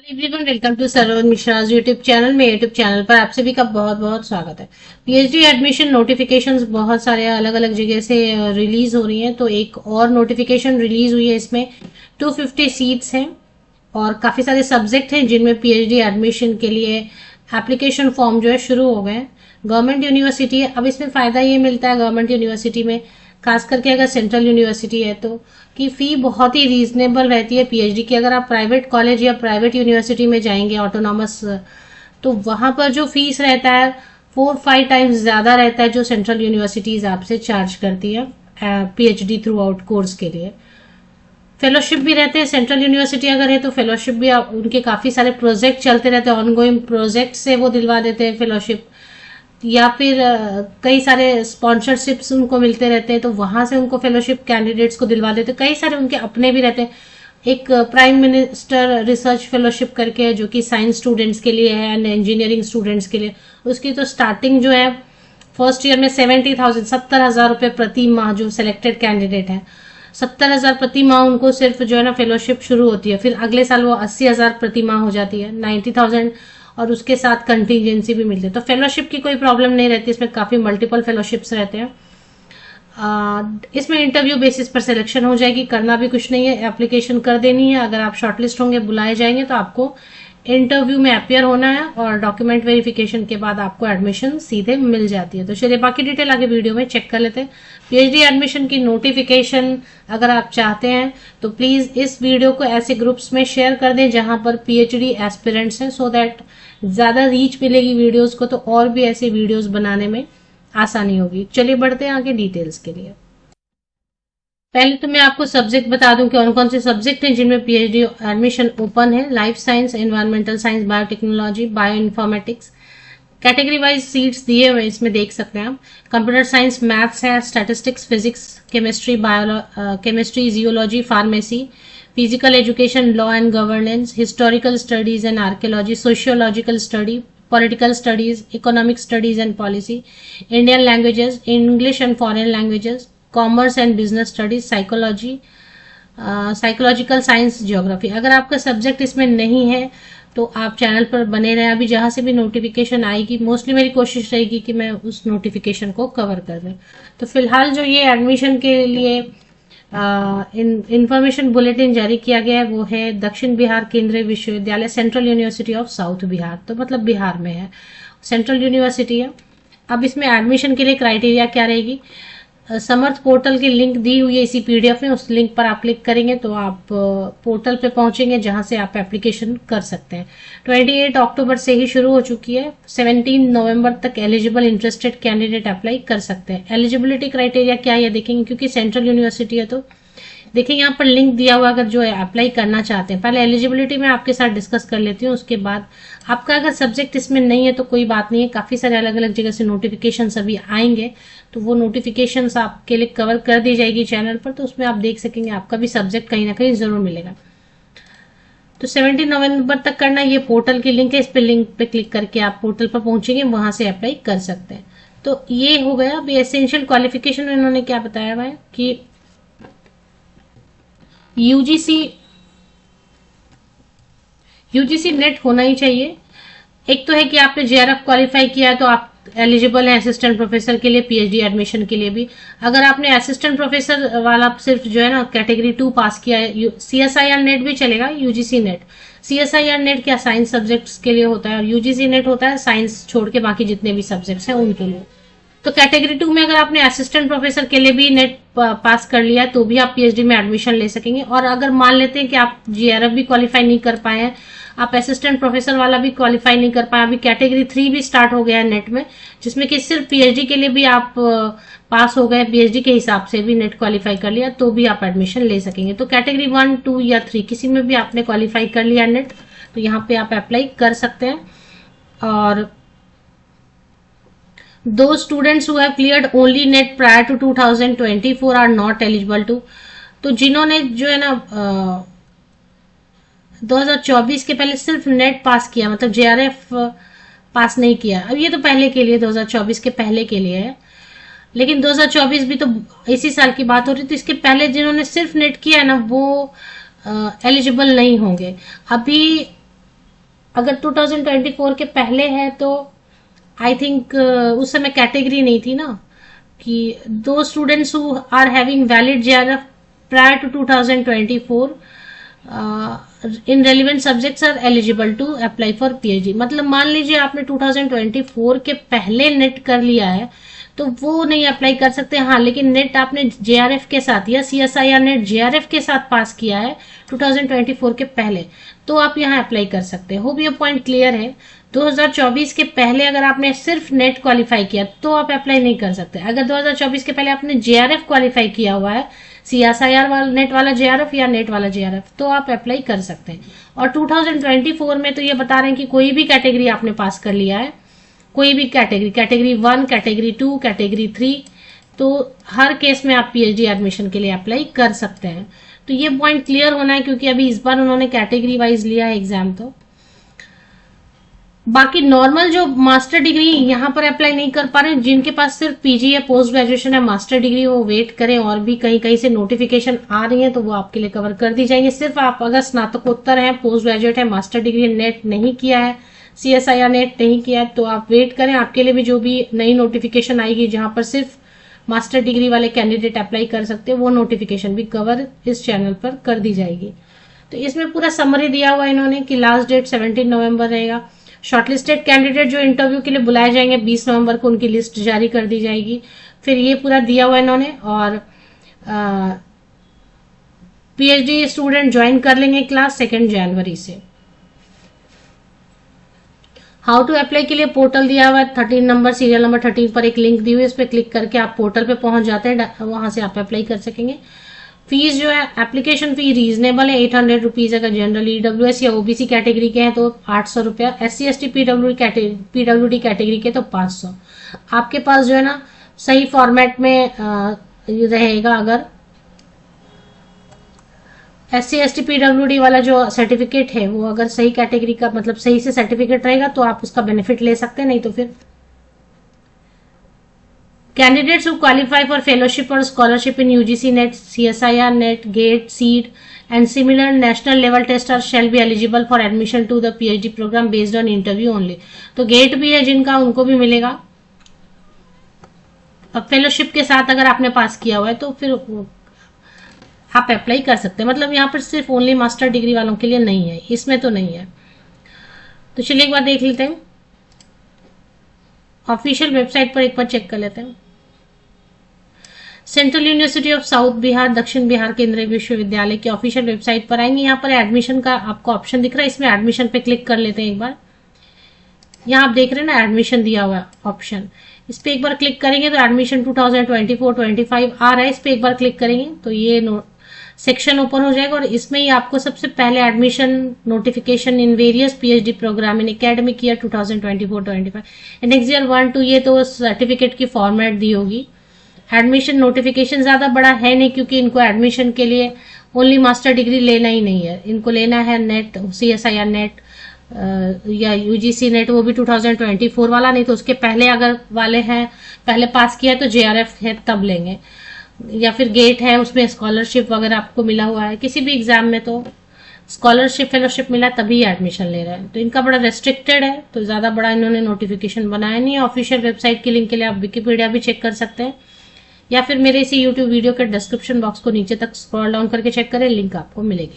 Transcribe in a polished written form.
Everyone welcome to Sarvan Mishra YouTube channel में YouTube channel पर आप सभी का बहुत बहुत स्वागत है। पीएचडी एडमिशन नोटिफिकेशंस बहुत सारे अलग अलग जगह से रिलीज हो रही हैं, तो एक और नोटिफिकेशन रिलीज हुई है। इसमें 250 सीट्स हैं और काफी सारे सब्जेक्ट हैं जिनमें पीएचडी एडमिशन के लिए एप्लीकेशन फॉर्म जो है शुरू हो गए हैं। गवर्नमेंट यूनिवर्सिटी है। अब इसमें फायदा ये मिलता है गवर्नमेंट यूनिवर्सिटी में, खास करके अगर सेंट्रल यूनिवर्सिटी है तो, कि फी बहुत ही रीजनेबल रहती है पीएचडी की। अगर आप प्राइवेट कॉलेज या प्राइवेट यूनिवर्सिटी में जाएंगे ऑटोनॉमस, तो वहां पर जो फीस रहता है 4-5 टाइम्स ज्यादा रहता है जो सेंट्रल यूनिवर्सिटीज आपसे चार्ज करती है पीएचडी थ्रू आउट कोर्स के लिए। फेलोशिप भी रहते हैं। सेंट्रल यूनिवर्सिटी अगर है तो फेलोशिप भी उनके काफी सारे प्रोजेक्ट चलते रहते हैं, ऑनगोइंग प्रोजेक्ट से वो दिलवा देते हैं फेलोशिप, या फिर कई सारे स्पॉन्सरशिप्स उनको मिलते रहते हैं तो वहां से उनको फेलोशिप कैंडिडेट्स को दिलवा देते हैं। कई सारे उनके अपने भी रहते हैं। एक प्राइम मिनिस्टर रिसर्च फेलोशिप करके है जो कि साइंस स्टूडेंट्स के लिए है एंड इंजीनियरिंग स्टूडेंट्स के लिए। उसकी तो स्टार्टिंग जो है फर्स्ट ईयर में 70,000 रुपए प्रति माह जो सिलेक्टेड कैंडिडेट है, 70,000 प्रति माह उनको सिर्फ जो है ना फेलोशिप शुरू होती है। फिर अगले साल वो 80,000 प्रति माह हो जाती है, 90,000, और उसके साथ कंटीजेंसी भी मिलती है। तो फेलोशिप की कोई प्रॉब्लम नहीं रहती, इसमें काफी मल्टीपल फेलोशिप्स रहते हैं। इसमें इंटरव्यू बेसिस पर सिलेक्शन हो जाएगी, करना भी कुछ नहीं है, एप्लीकेशन कर देनी है। अगर आप शॉर्टलिस्ट होंगे, बुलाए जाएंगे, तो आपको इंटरव्यू में अपियर होना है और डॉक्यूमेंट वेरिफिकेशन के बाद आपको एडमिशन सीधे मिल जाती है। तो चलिए बाकी डिटेल आगे वीडियो में चेक कर लेते हैं। पीएचडी एडमिशन की नोटिफिकेशन अगर आप चाहते हैं तो प्लीज इस वीडियो को ऐसे ग्रुप्स में शेयर कर दें जहां पर पीएचडी एस्पिरेंट्स हैं, सो दैट ज्यादा रीच मिलेगी वीडियोस को, तो और भी ऐसे वीडियोस बनाने में आसानी होगी। चलिए बढ़ते हैं आगे डिटेल्स के लिए। पहले तो मैं आपको सब्जेक्ट बता दूं कि कौन कौन से सब्जेक्ट हैं जिनमें पीएचडी एडमिशन ओपन है। Life science, environmental science, biotechnology, bio informatics, category wise seats दिए हुए इसमें देख सकते हैं आप। कंप्यूटर साइंस, मैथ्स है, statistics, physics, chemistry, geology, pharmacy, physical education, law and governance, historical studies and archaeology, sociological study, political studies, economic studies and policy, Indian languages, English and foreign languages, commerce and business studies, psychology, psychological science, geography. अगर आपका subject इसमें नहीं है तो आप channel पर बने रहें। अभी जहां से भी नोटिफिकेशन आएगी, मोस्टली मेरी कोशिश रहेगी कि मैं उस नोटिफिकेशन को कवर कर दूं। तो फिलहाल जो ये एडमिशन के लिए इंफॉर्मेशन बुलेटिन जारी किया गया है वो है दक्षिण बिहार केंद्रीय विश्वविद्यालय, central university of south Bihar, तो मतलब बिहार में है, सेंट्रल यूनिवर्सिटी है। अब इसमें एडमिशन के लिए क्राइटेरिया क्या रहेगी? समर्थ पोर्टल की लिंक दी हुई है इसी पीडीएफ में, उस लिंक पर आप क्लिक करेंगे तो आप पोर्टल पे पहुंचेंगे जहां से आप एप्लीकेशन कर सकते हैं। 28 अक्टूबर से ही शुरू हो चुकी है, 17 नवंबर तक एलिजिबल इंटरेस्टेड कैंडिडेट अप्लाई कर सकते हैं। एलिजिबिलिटी क्राइटेरिया क्या है देखेंगे, क्योंकि सेंट्रल यूनिवर्सिटी है तो देखिए यहाँ पर लिंक दिया हुआ, अगर जो है अप्लाई करना चाहते हैं। पहले एलिजिबिलिटी में आपके साथ डिस्कस कर लेती हूँ, उसके बाद आपका अगर सब्जेक्ट इसमें नहीं है तो कोई बात नहीं है, काफी सारे अलग अलग जगह से नोटिफिकेशन अभी आएंगे तो वो नोटिफिकेशन आपके लिए कवर कर दी जाएगी चैनल पर, तो उसमें आप देख सकेंगे आपका भी सब्जेक्ट कहीं ना कहीं जरूर मिलेगा। तो 17 नवंबर तक करना, ये पोर्टल की लिंक है, इस पे लिंक पे क्लिक करके आप पोर्टल पर पहुंचेंगे, वहां से अप्लाई कर सकते हैं। तो ये हो गया। अभी एसेंशियल क्वालिफिकेशन में इन्होंने क्या बताया हुआ है कि यूजीसी नेट होना ही चाहिए। एक तो है कि आपने जेआरएफ क्वालिफाई किया है तो आप एलिजिबल है असिस्टेंट प्रोफेसर के लिए, पीएचडी एडमिशन के लिए भी। अगर आपने असिस्टेंट प्रोफेसर वाला सिर्फ जो है ना कैटेगरी 2 पास किया है, सीएसआईआर नेट भी चलेगा, यूजीसी नेट। सीएसआईआर नेट क्या साइंस सब्जेक्ट्स के लिए होता है और यूजीसी नेट होता है साइंस छोड़ के बाकी जितने भी सब्जेक्ट्स हैं उनके लिए। तो कैटेगरी 2 में अगर आपने असिस्टेंट प्रोफेसर के लिए भी नेट पास कर लिया तो भी आप पीएचडी में एडमिशन ले सकेंगे। और अगर मान लेते हैं कि आप जेआरएफ भी क्वालिफाई नहीं कर पाए हैं, आप असिस्टेंट प्रोफेसर वाला भी क्वालिफाई नहीं कर पाए, अभी कैटेगरी 3 भी स्टार्ट हो गया है नेट में, जिसमें कि सिर्फ पीएचडी के लिए भी आप पास हो गए, पीएचडी के हिसाब से भी नेट क्वालिफाई कर लिया तो भी आप एडमिशन ले सकेंगे। तो कैटेगरी 1, 2 या 3 किसी में भी आपने क्वालिफाई कर लिया नेट तो यहाँ पे आप अप्लाई कर सकते हैं। और those students who have cleared only net prior to 2024 are not eligible to, तो जिन्होंने जो है ना 2024 के पहले सिर्फ नेट पास किया, मतलब जेआरएफ पास नहीं किया, अब ये तो पहले के लिए 2024 के पहले के लिए है, लेकिन 2024 भी तो इसी साल की बात हो रही, तो इसके पहले जिन्होंने सिर्फ नेट किया है ना वो एलिजिबल नहीं होंगे। अभी अगर 2024 के पहले है तो आई थिंक उस समय कैटेगरी नहीं थी ना, कि दो students who are having valid JRF prior to 2024 in relevant subjects are eligible to apply for PhD. मतलब मान लीजिए आपने 2024 के पहले नेट कर लिया है तो वो नहीं अप्लाई कर सकते। हाँ, लेकिन नेट आपने जेआरएफ के साथ या सीएसआईआर नेट जेआरएफ के साथ पास किया है 2024 के पहले, तो आप यहाँ अप्लाई कर सकते हैं। होप ये पॉइंट क्लियर है। 2024 के पहले अगर आपने सिर्फ नेट क्वालिफाई किया तो आप अप्लाई नहीं कर सकते। अगर 2024 के पहले आपने जेआरएफ क्वालिफाई किया हुआ है, सीएसआईआर वाला नेट वाला जेआरएफ या नेट वाला जेआरएफ, तो आप अप्लाई कर सकते हैं। और 2024 में तो ये बता रहे हैं कि कोई भी कैटेगरी आपने पास कर लिया है, कोई भी कैटेगरी 1, कैटेगरी 2, कैटेगरी 3, तो हर केस में आप पीएचडी एडमिशन के लिए अप्लाई कर सकते हैं। तो ये पॉइंट क्लियर होना है, क्योंकि अभी इस बार उन्होंने कैटेगरी वाइज लिया है एग्जाम। तो बाकी नॉर्मल जो मास्टर डिग्री यहाँ पर अप्लाई नहीं कर पा रहे हैं, जिनके पास सिर्फ पीजी या पोस्ट ग्रेजुएशन है, मास्टर डिग्री, वो वेट करें। और भी कहीं कहीं से नोटिफिकेशन आ रही है तो वो आपके लिए कवर कर दी जाएंगे। सिर्फ आप अगर स्नातकोत्तर है, पोस्ट ग्रेजुएट है, मास्टर डिग्री नेट नहीं किया है, सीएसआईआर नेट नहीं किया है, तो आप वेट करें। आपके लिए भी जो भी नई नोटिफिकेशन आएगी जहां पर सिर्फ मास्टर डिग्री वाले कैंडिडेट अप्लाई कर सकते हैं, वो नोटिफिकेशन भी कवर इस चैनल पर कर दी जाएगी। तो इसमें पूरा समरी दिया हुआ इन्होंने कि लास्ट डेट 17 नवंबर रहेगा। शॉर्टलिस्टेड कैंडिडेट जो इंटरव्यू के लिए बुलाए जाएंगे 20 नवंबर को उनकी लिस्ट जारी कर दी जाएगी। फिर ये पूरा दिया हुआ इन्होंने। और पीएचडी स्टूडेंट ज्वाइन कर लेंगे क्लास 2 जनवरी से। हाउ टू अप्लाई के लिए पोर्टल दिया हुआ है 13 नंबर, सीरियल नंबर 13 पर एक लिंक दी हुई है, इस पर क्लिक करके आप पोर्टल पे पहुंच जाते हैं, वहां से आप अप्लाई कर सकेंगे। फीस जो है, एप्लीकेशन फी रीजनेबल है, 800 रुपीज। अगर जनरल ईडब्ल्यूएस या ओबीसी कैटेगरी के हैं तो 800 रुपया, SC ST पीडब्ल्यूडी कैटेगरी के तो 500। आपके पास जो है ना सही फॉर्मेट में रहेगा। अगर SC ST पीडब्ल्यूडी वाला जो सर्टिफिकेट है वो अगर सही कैटेगरी का, मतलब सही से सर्टिफिकेट रहेगा तो आप उसका बेनिफिट ले सकते हैं, नहीं तो फिर candidates who qualify for fellowship और scholarship in UGC NET, CSIR NET, GATE, CEED and similar national level test are shall be eligible for admission to the PhD program based on interview only. तो GATE भी है जिनका, उनको भी मिलेगा। अब fellowship के साथ अगर आपने पास किया हुआ है तो फिर आप अप्लाई कर सकते हैं। मतलब यहाँ पर सिर्फ ओनली मास्टर डिग्री वालों के लिए नहीं है, इसमें तो नहीं है। तो चलिए एक बार देख लेते हैं, ऑफिशियल वेबसाइट पर एक बार चेक कर लेते हैं। Central university of south Bihar, दक्षिण बिहार केंद्रीय विश्वविद्यालय की ऑफिशियल वेबसाइट पर आएंगे। यहाँ पर एडमिशन का आपको ऑप्शन दिख रहा है, इसमें एडमिशन पे क्लिक कर लेते हैं एक बार। यहाँ आप देख रहे हैं ना एडमिशन दिया हुआ है ऑप्शन, इस पे एक बार क्लिक करेंगे तो एडमिशन 2024-25 आ रहा है। इस पे एक बार क्लिक करेंगे तो ये सेक्शन ओपन हो जाएगा और इसमें ही आपको सबसे पहले admission notification in various PhD program in academic year 2024-25 next year 1-2, ये तो सर्टिफिकेट की फॉर्मेट दी होगी। एडमिशन नोटिफिकेशन ज्यादा बड़ा है नहीं, क्योंकि इनको एडमिशन के लिए ओनली मास्टर डिग्री लेना ही नहीं है, इनको लेना है नेट, सीएसआईआर नेट या यूजीसी नेट, वो भी 2024 वाला, नहीं तो उसके पहले अगर वाले हैं, पहले पास किया है तो जेआरएफ है तब लेंगे, या फिर गेट है उसमें स्कॉलरशिप वगैरह आपको मिला हुआ है किसी भी एग्जाम में, तो स्कॉलरशिप फेलोशिप मिला तभी एडमिशन ले रहे हैं। तो इनका बड़ा रेस्ट्रिक्टेड है, तो ज्यादा बड़ा इन्होंने नोटिफिकेशन बनाया नहीं है। ऑफिशियल वेबसाइट की लिंक के लिए आप विकिपीडिया भी चेक कर सकते हैं, या फिर मेरे इसी यूट्यूब वीडियो के डिस्क्रिप्शन बॉक्स को नीचे तक स्क्रॉल डाउन करके चेक करें, लिंक आपको मिलेगी।